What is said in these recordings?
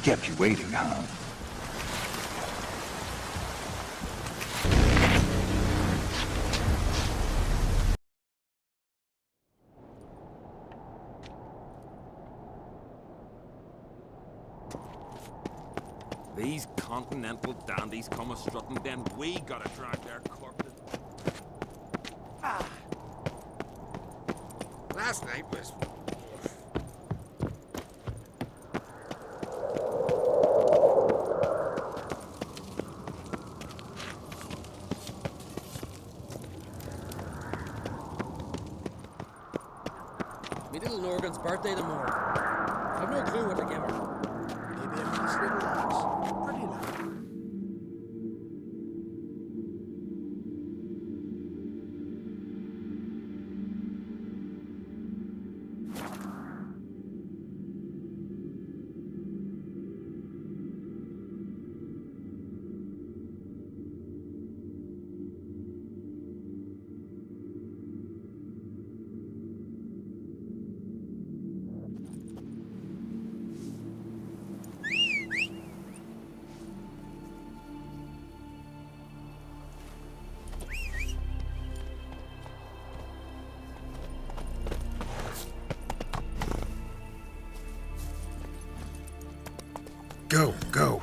Kept you waiting, huh? These continental dandies come a-strutting, then we gotta drag their corpses. Last night was... Me little Norgan's birthday tomorrow. I've no clue what to give her. Maybe a nice little house. Pretty loud. Go.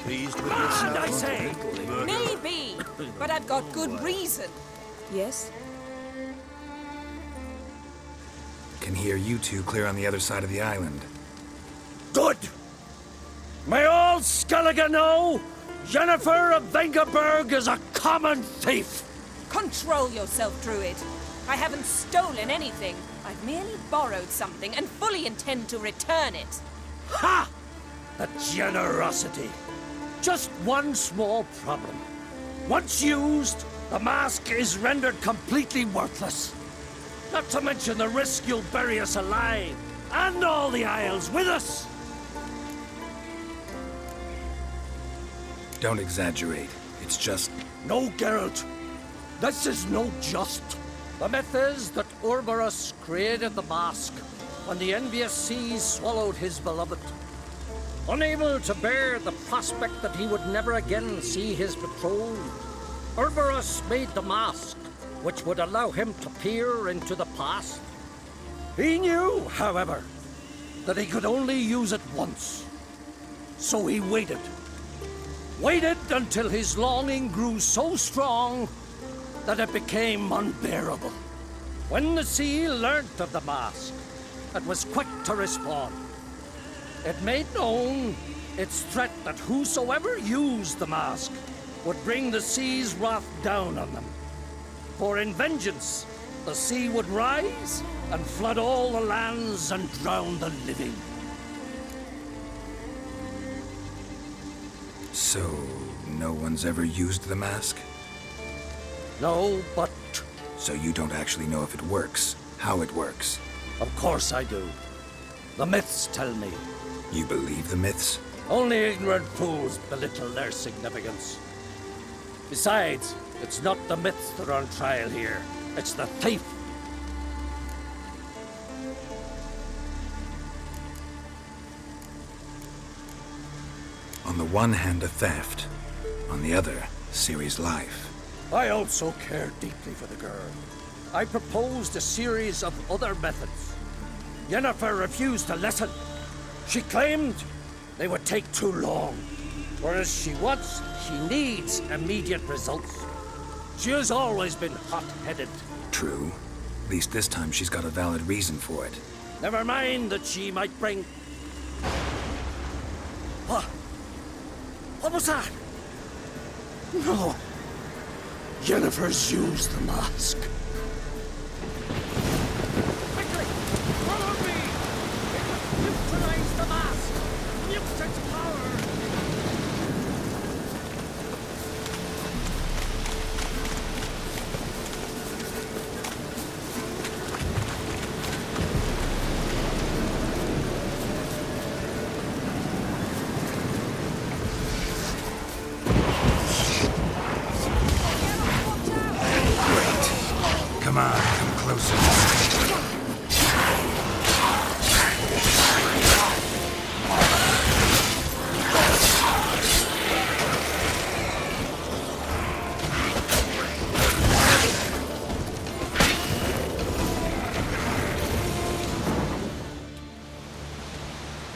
Pleased with yourself? I say! Maybe, but I've got good reason. Yes? Can hear you two clear on the other side of the island. Good! May all Skellige know Jennifer of Vengerberg is a common thief! Control yourself, Druid. I haven't stolen anything. I've merely borrowed something and fully intend to return it. Ha! The generosity. Just one small problem. Once used, the mask is rendered completely worthless. Not to mention the risk you'll bury us alive, and all the Isles with us. Don't exaggerate. It's just... No, Geralt. This is no just. The myth is that Uroboros created the mask when the envious seas swallowed his beloved. Unable to bear the prospect that he would never again see his betrothed, Uroboros made the mask, which would allow him to peer into the past. He knew, however, that he could only use it once. So he waited. Waited until his longing grew so strong that it became unbearable. When the sea learnt of the mask, it was quick to respond. It made known its threat that whosoever used the mask would bring the sea's wrath down on them. For in vengeance, the sea would rise and flood all the lands and drown the living. So, no one's ever used the mask? No, but So you don't actually know if it works, how it works? of course I do. The myths tell me. You believe the myths? Only ignorant fools belittle their significance. Besides, it's not the myths that are on trial here. It's the thief. On the one hand, a theft. On the other, Ciri's life. I also care deeply for the girl. I proposed a series of other methods. Yennefer refused to listen. She claimed they would take too long. Whereas she needs immediate results. She has always been hot-headed. True. At least this time she's got a valid reason for it. Never mind that she might bring... What? What was that? No. Yennefer's used the mask. Quickly! Follow me! It must neutralize the mask! Nuke its power! Come on, come closer.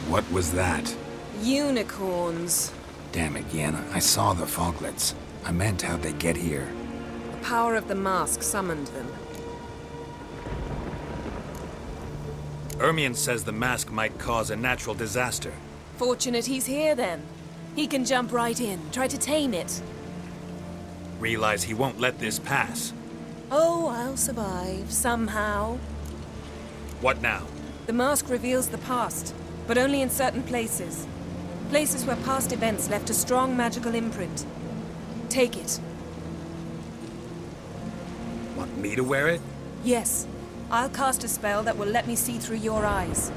What was that? Unicorns. Damn it, Yenna. I saw the foglets. I meant how'd they get here. The power of the mask summoned them. Ermion says the mask might cause a natural disaster. Fortunate he's here then. He can jump right in, try to tame it. Realize he won't let this pass. Oh, I'll survive, somehow. What now? The mask reveals the past, but only in certain places. Places where past events left a strong magical imprint. Take it. Want me to wear it? Yes. I'll cast a spell that will let me see through your eyes.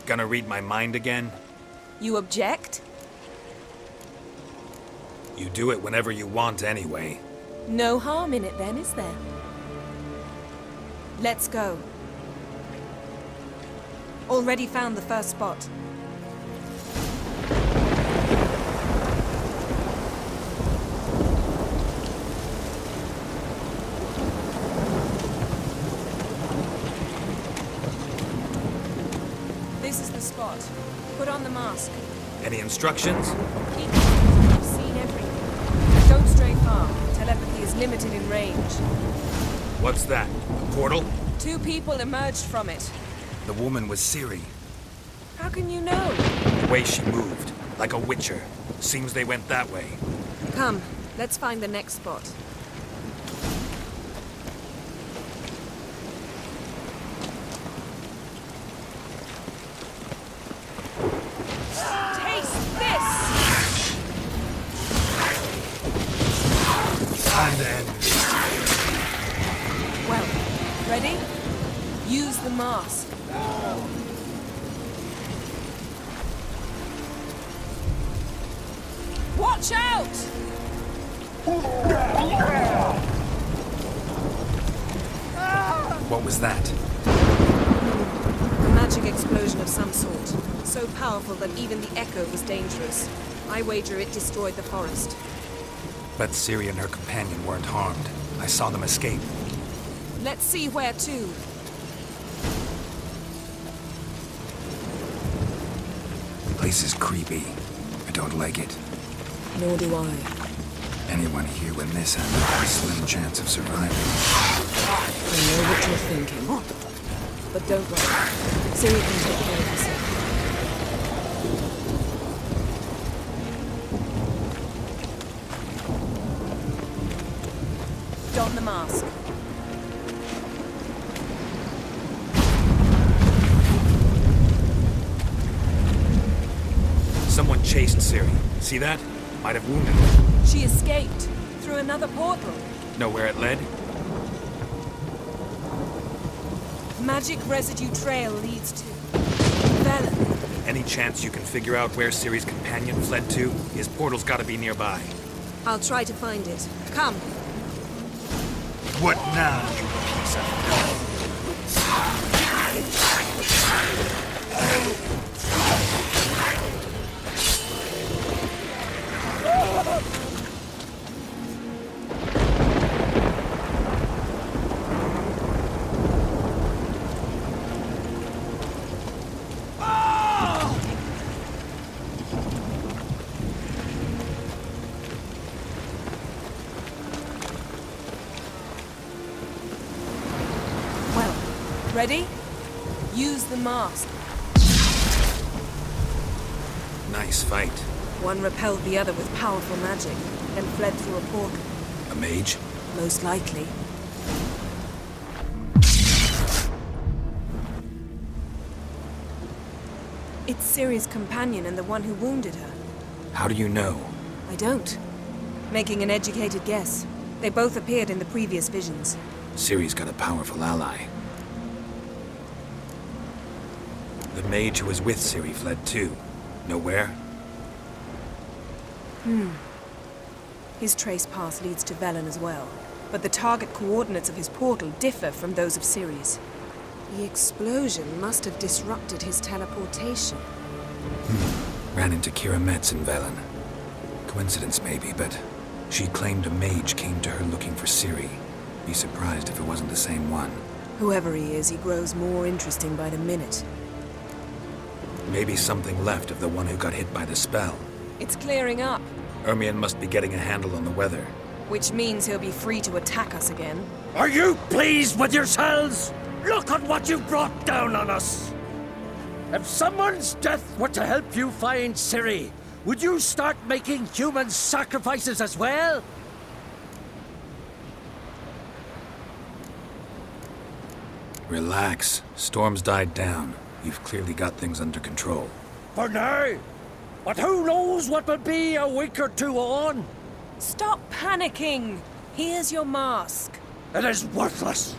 Gonna read my mind again? You object? You do it whenever you want anyway. No harm in it then, is there? Let's go. Already found the first spot. This is the spot. Put on the mask. Any instructions? Keep it. I've seen everything. Don't stray far. Telepathy is limited in range. What's that? A portal? 2 people emerged from it. The woman was Ciri. How can you know? The way she moved, like a witcher. Seems they went that way. Come, let's find the next spot. Taste this! Time to end. Well, ready? Use the mask. Watch out! What was that? A magic explosion of some sort. So powerful that even the echo was dangerous. I wager it destroyed the forest. But Ciri and her companion weren't harmed. I saw them escape. Let's see where to. The place is creepy. I don't like it. Nor do I. Anyone here when this happened had a slim chance of surviving. I know what you're thinking. But don't worry. Ciri can take care of herself. Don the mask. chased Ciri. See that? Might have wounded her. She escaped through another portal. Know where it led? Magic residue trail leads to Velen. Any chance you can figure out where Ciri's companion fled to? His portal's gotta be nearby. I'll try to find it. Come. What now, you piece of filth? Ready? Use the mask. Nice fight. One repelled the other with powerful magic, then fled through a portal. A mage? Most likely. It's Ciri's companion and the one who wounded her. How do you know? I don't. Making an educated guess. They both appeared in the previous visions. Ciri's got a powerful ally. The mage who was with Ciri fled too. Know where? His trace path leads to Velen as well. But the target coordinates of his portal differ from those of Ciri's. The explosion must have disrupted his teleportation. Ran into Kira Metz in Velen. Coincidence maybe, but she claimed a mage came to her looking for Ciri. Be surprised if it wasn't the same one. Whoever he is, he grows more interesting by the minute. Maybe something left of the one who got hit by the spell. It's clearing up, Ermion must be getting a handle on the weather. which means he'll be free to attack us again. Are you pleased with yourselves? Look at what you've brought down on us! If someone's death were to help you find Ciri, would you start making human sacrifices as well? Relax. Storm's died down. You've clearly got things under control. For now. But who knows what will be a week or two on? Stop panicking! Here's your mask. It is worthless.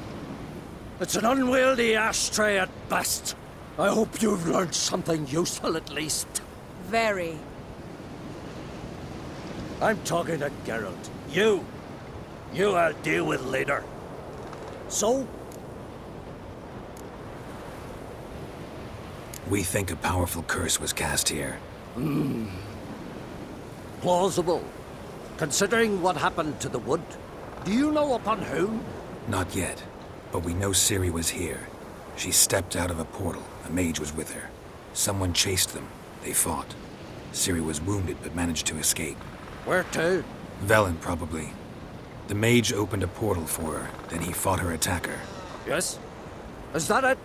It's an unwieldy ashtray at best. I hope you've learned something useful at least. Very. I'm talking to Geralt. You I'll deal with later. So? We think a powerful curse was cast here. Plausible. Considering what happened to the wood. Do you know upon whom? Not yet, but we know Ciri was here. She stepped out of a portal. A mage was with her. Someone chased them. They fought. Ciri was wounded but managed to escape. Where to? Velen, probably. The mage opened a portal for her, then he fought her attacker. Yes? Is that it?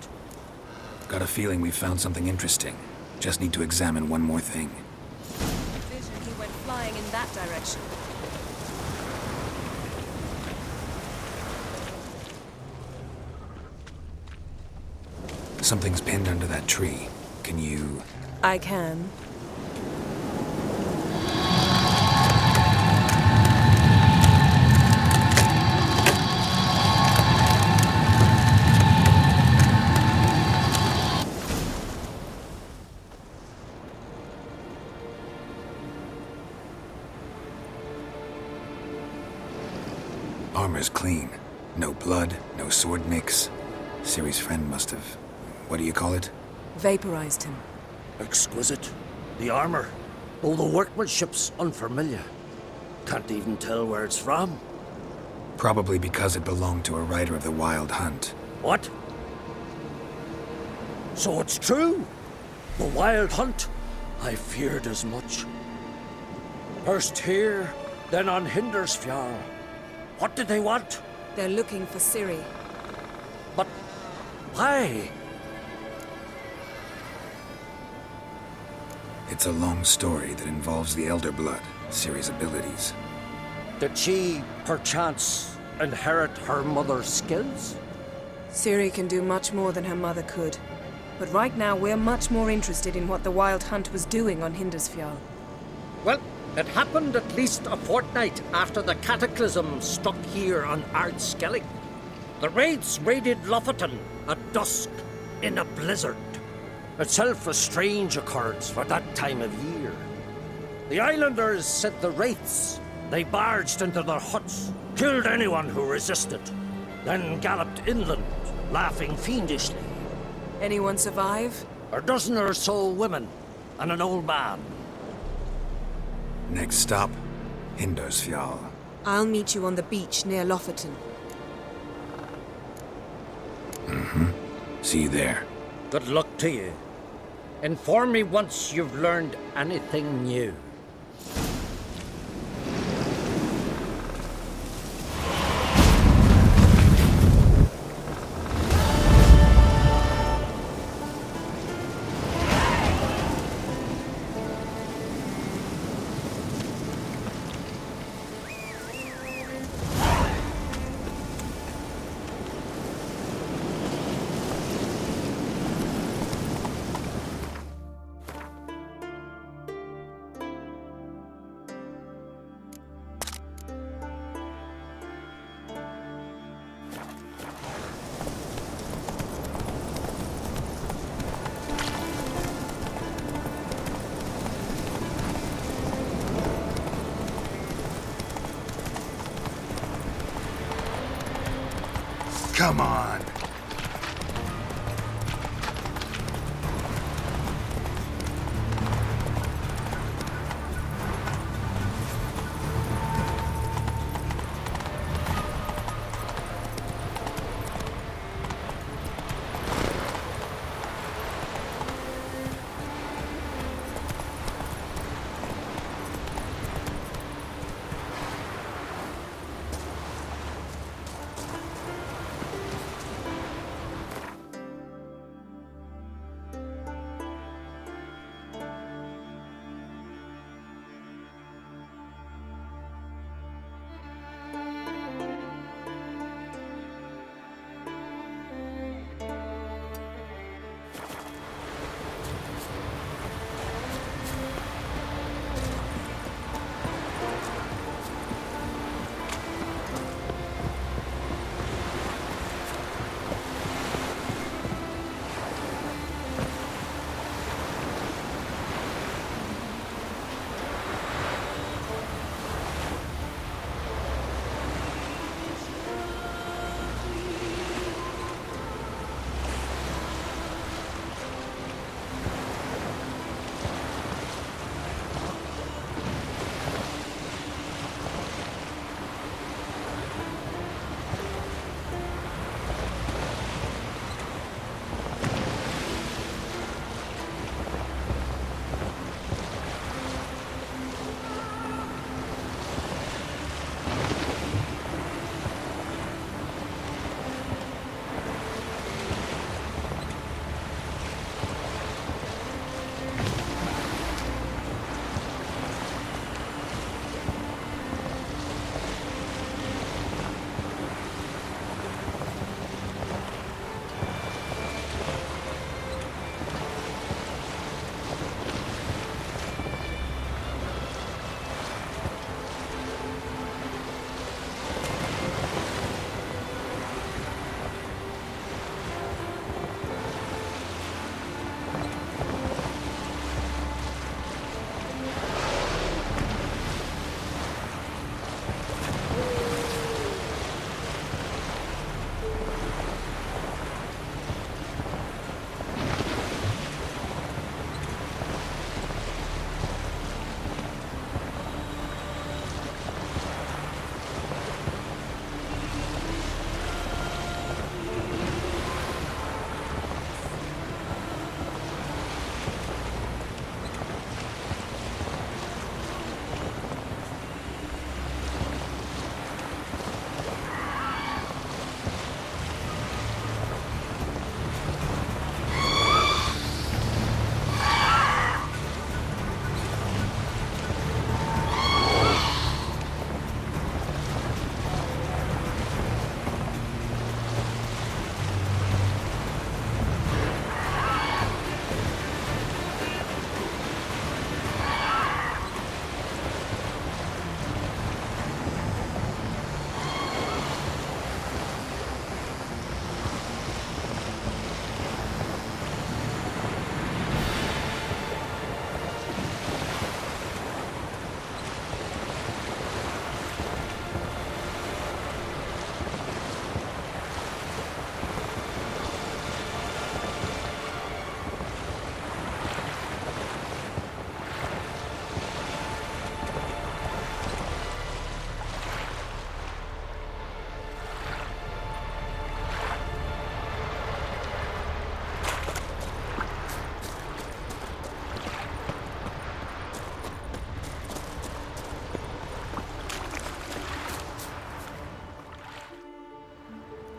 Got a feeling we found something interesting. Just need to examine one more thing. Vision he went flying in that direction. Something's pinned under that tree. Can you... I can. Armor's clean. No blood, no sword nicks. Ciri's friend must have... what do you call it? Vaporized him. Exquisite. The armor. Though the workmanship's unfamiliar. Can't even tell where it's from. Probably because it belonged to a rider of the Wild Hunt. What? So it's true? The Wild Hunt? I feared as much. First here, then on Hindersfjall. What did they want? They're looking for Ciri. But why? It's a long story that involves the Elder Blood, Ciri's abilities. Did she, perchance, inherit her mother's skills? Ciri can do much more than her mother could. But right now, we're much more interested in what the Wild Hunt was doing on Hindersfjall. Well, it happened at least a fortnight after the cataclysm struck here on Ardskellig. The raids raided Lofoten at dusk in a blizzard. Itself a strange occurrence for that time of year. The islanders said the wraiths. They barged into their huts, killed anyone who resisted, then galloped inland, laughing fiendishly. Anyone survive? A dozen or so women and an old man. Next stop, Hindarsfjall. I'll meet you on the beach near Lofoten. See you there. Good luck to you. Inform me once you've learned anything new. Come on.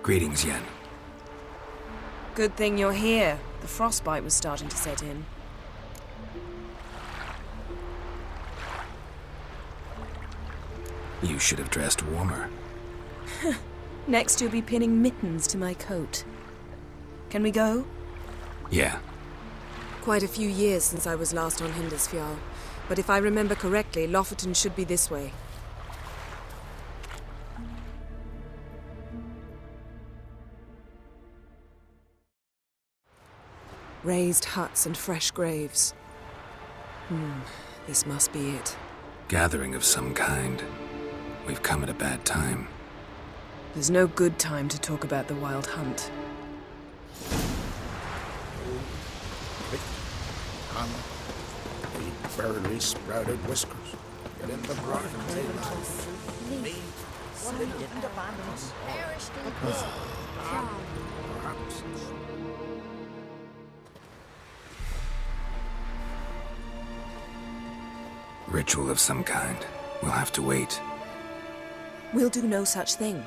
Greetings, Yen. Good thing you're here. The frostbite was starting to set in. You should have dressed warmer. Next you'll be pinning mittens to my coat. Can we go? Yeah. Quite a few years since I was last on Hindisfjall, but if I remember correctly, Lofoten should be this way. Raised huts and fresh graves. This must be it. Gathering of some kind. We've come at a bad time. There's no good time to talk about the Wild Hunt. The barely sprouted whiskers. Get in the brush and take life. One who didn't abandon us. Perished in prison. Perhaps it's Ritual of some kind. We'll have to wait. We'll do no such thing.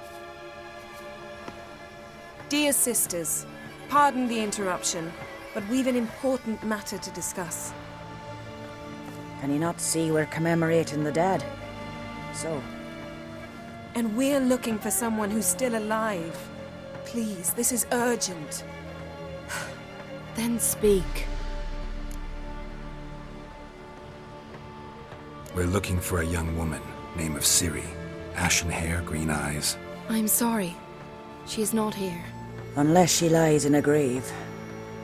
Dear sisters, pardon the interruption, but we've an important matter to discuss. Can you not see we're commemorating the dead? So, And we're looking for someone who's still alive. Please, this is urgent. Then speak. We're looking for a young woman, name of Ciri. Ashen hair, green eyes. I'm sorry. She is not here. unless she lies in a grave.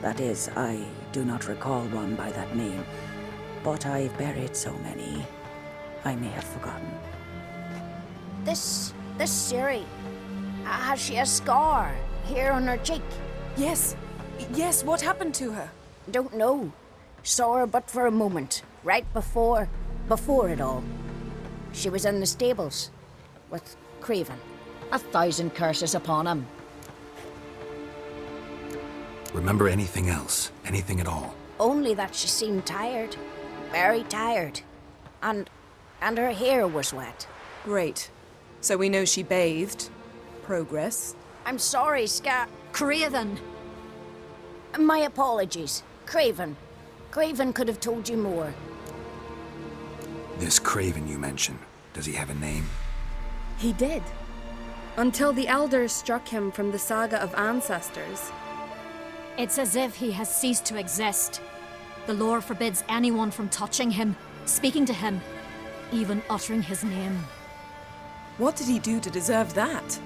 That is, I do not recall one by that name. But I've buried so many, I may have forgotten. This Ciri, has she a scar here on her cheek? Yes. Yes, what happened to her? Don't know. Saw her but for a moment, right before it all. She was in the stables with Craven. 1,000 curses upon him. Remember anything else? Anything at all? Only that she seemed tired. Very tired. And her hair was wet. Great. So we know she bathed. Progress. I'm sorry, Craven! My apologies. Craven. Craven could have told you more. This Craven you mentioned, does he have a name? He did. Until the elders struck him from the saga of ancestors. It's as if he has ceased to exist. The lore forbids anyone from touching him, speaking to him, even uttering his name. What did he do to deserve that?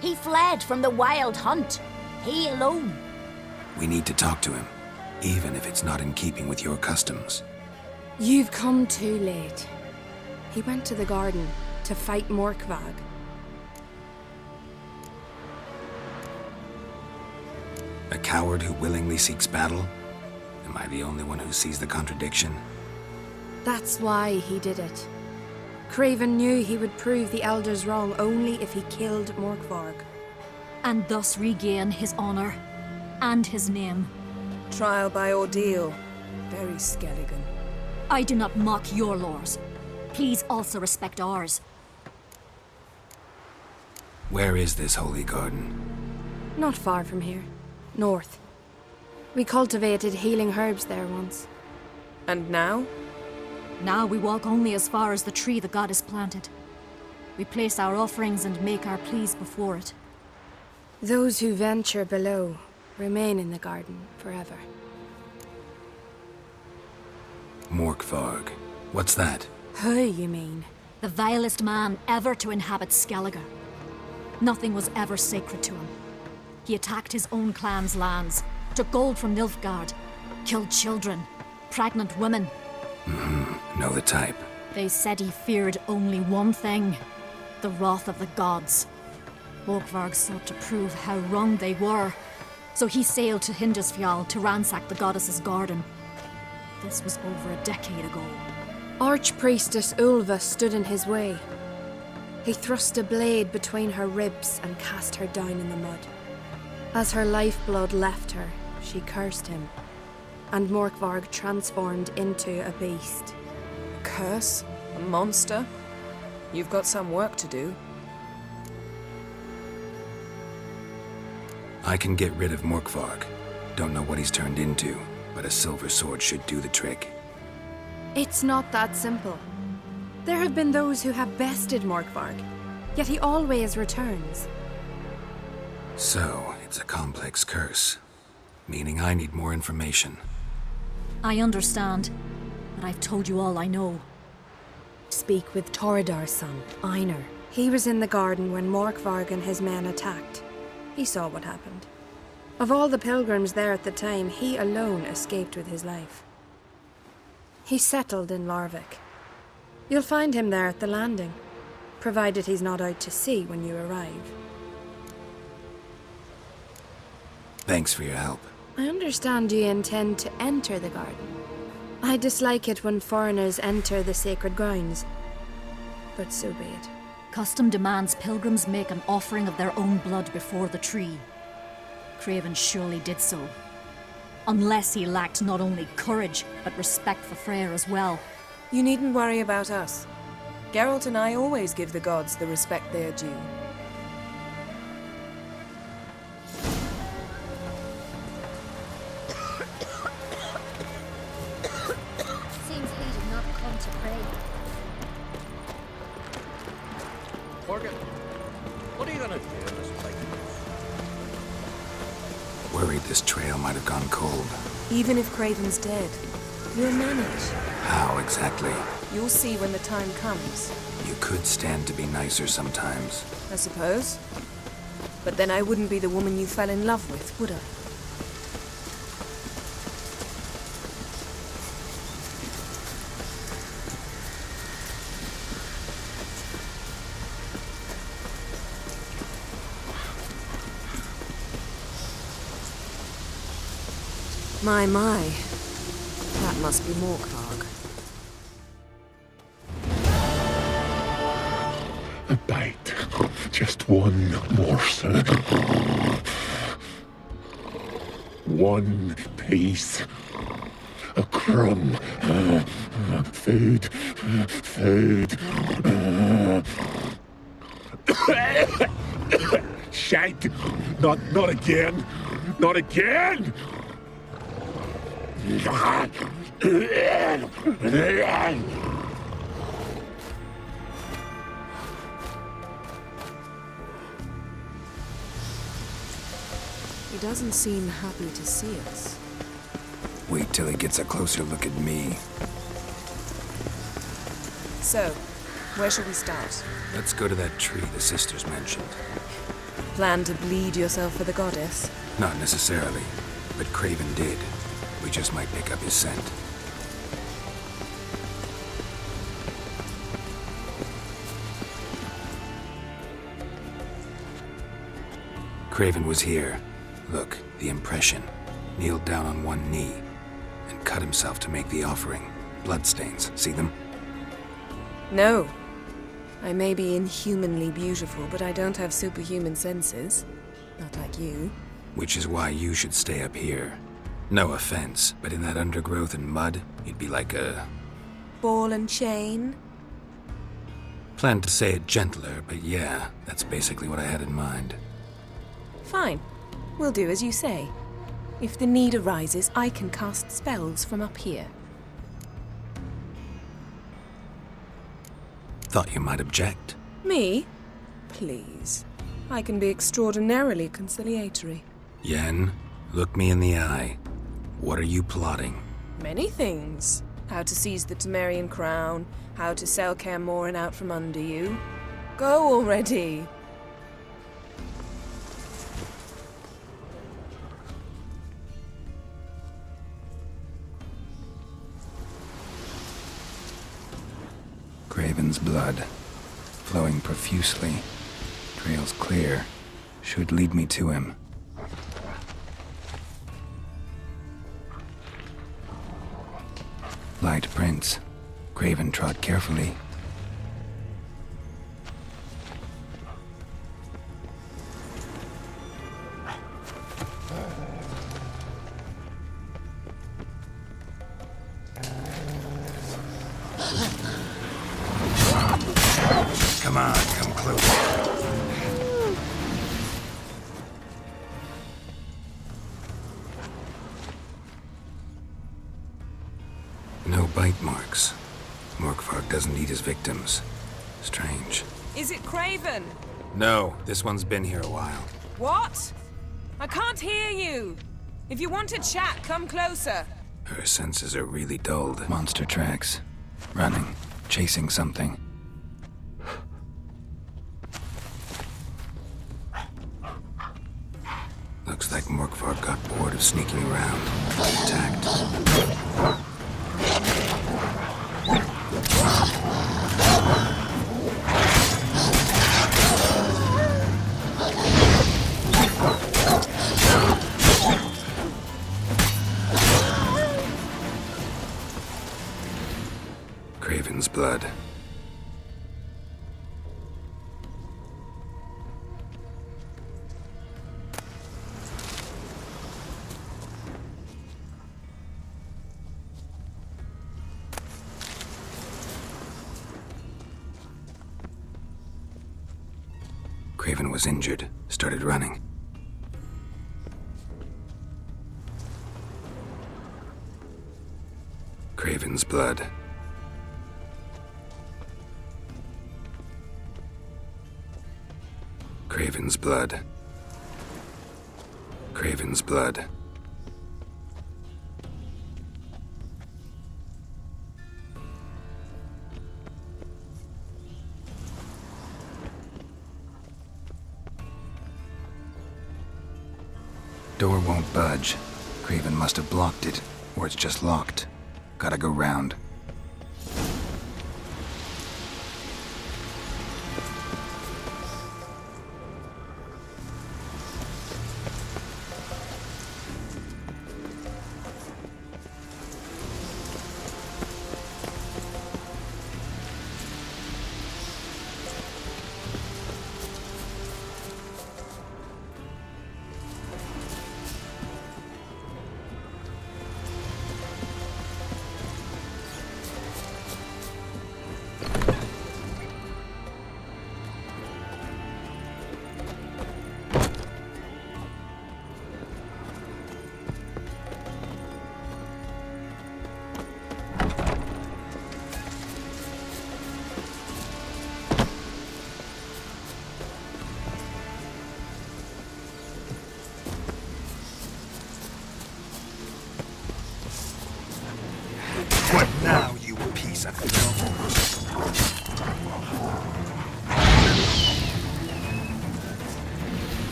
He fled from the Wild Hunt. He alone. We need to talk to him, even if it's not in keeping with your customs. You've come too late. He went to the garden to fight Morkvag. A coward who willingly seeks battle? Am I the only one who sees the contradiction? That's why he did it. Craven knew he would prove the elders wrong only if he killed Morkvarg. And thus regain his honor and his name. Trial by ordeal. Very Skelligan. I do not mock your laws. Please also respect ours. Where is this holy garden? Not far from here. North. We cultivated healing herbs there once. And now? Now we walk only as far as the tree the goddess planted. We place our offerings and make our pleas before it. Those who venture below remain in the garden forever. Morkvarg. What's that? Who, you mean? The vilest man ever to inhabit Skellige. Nothing was ever sacred to him. He attacked his own clan's lands, took gold from Nilfgaard, killed children, pregnant women. Know the type. They said he feared only one thing, the wrath of the gods. Morkvarg sought to prove how wrong they were, so he sailed to Hindisfjall to ransack the goddess's garden. This was over a decade ago. Archpriestess Ulva stood in his way. He thrust a blade between her ribs and cast her down in the mud. As her lifeblood left her, she cursed him, and Morkvarg transformed into a beast. A curse? A monster? You've got some work to do. I can get rid of Morkvarg. Don't know what he's turned into, but a silver sword should do the trick. It's not that simple. There have been those who have bested Morkvarg, yet he always returns. So, it's a complex curse, meaning I need more information. I understand, but I've told you all I know. Speak with Torridar's son, Einar. He was in the garden when Morkvarg and his men attacked. He saw what happened. Of all the pilgrims there at the time, he alone escaped with his life. He settled in Larvik. You'll find him there at the landing, provided he's not out to sea when you arrive. Thanks for your help. I understand you intend to enter the garden. I dislike it when foreigners enter the sacred grounds, but so be it. Custom demands pilgrims make an offering of their own blood before the tree. Craven surely did so. Unless he lacked not only courage, but respect for Freyr as well. You needn't worry about us. Geralt and I always give the gods the respect they are due. Seems he did not come to pray. Morgan, what are you gonna do in this place? Worried this trail might have gone cold. Even if Craven's dead, you'll manage. How exactly? You'll see when the time comes. You could stand to be nicer sometimes. I suppose. But then I wouldn't be the woman you fell in love with, would I? My. That must be Morkvarg. A bite. Just one morsel. One piece. A crumb. Food. Food. Shite! Not again! Not again! He doesn't seem happy to see us. Wait till he gets a closer look at me. So, where shall we start? Let's go to that tree the sisters mentioned. Plan to bleed yourself for the goddess? Not necessarily, but Craven did. We just might pick up his scent. Craven was here. Look, the impression. Kneeled down on one knee and cut himself to make the offering. Bloodstains, see them? No. I may be inhumanly beautiful, but I don't have superhuman senses. Not like you. Which is why you should stay up here. No offense, but in that undergrowth and mud, you'd be like a... Ball and chain? Planned to say it gentler, but yeah, that's basically what I had in mind. Fine. We'll do as you say. If the need arises, I can cast spells from up here. Thought you might object. Me? Please. I can be extraordinarily conciliatory. Yen, look me in the eye. What are you plotting? Many things. How to seize the Temerian crown, how to sell Kaer Morhen out from under you. Go already! Craven's blood, flowing profusely. Trail's clear. Should lead me to him. Light prints. Craven trod carefully. Come on, come closer. No bite marks. Morkvarg doesn't eat his victims. Strange. Is it Craven? No, this one's been here a while. What? I can't hear you. If you want to chat, come closer. Her senses are really dulled. Monster tracks. Running. Chasing something. Looks like Morkvarg got bored of sneaking around. Attacked. Craven's blood. Craven was injured, started running. Craven's blood. Craven's blood. Craven's blood. Door won't budge. Craven must have blocked it, or it's just locked. Gotta go round. What now, you piece of filth?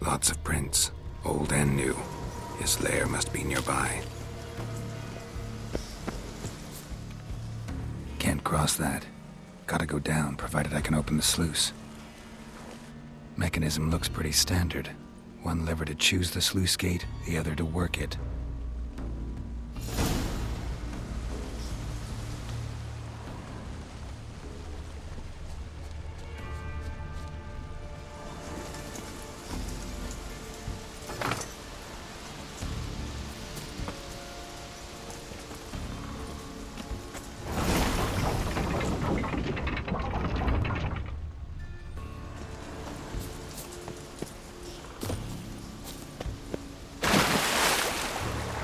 Lots of prints, old and new. His lair must be nearby. Can't cross that. Gotta go down, provided I can open the sluice. Mechanism looks pretty standard. One lever to choose the sluice gate, the other to work it.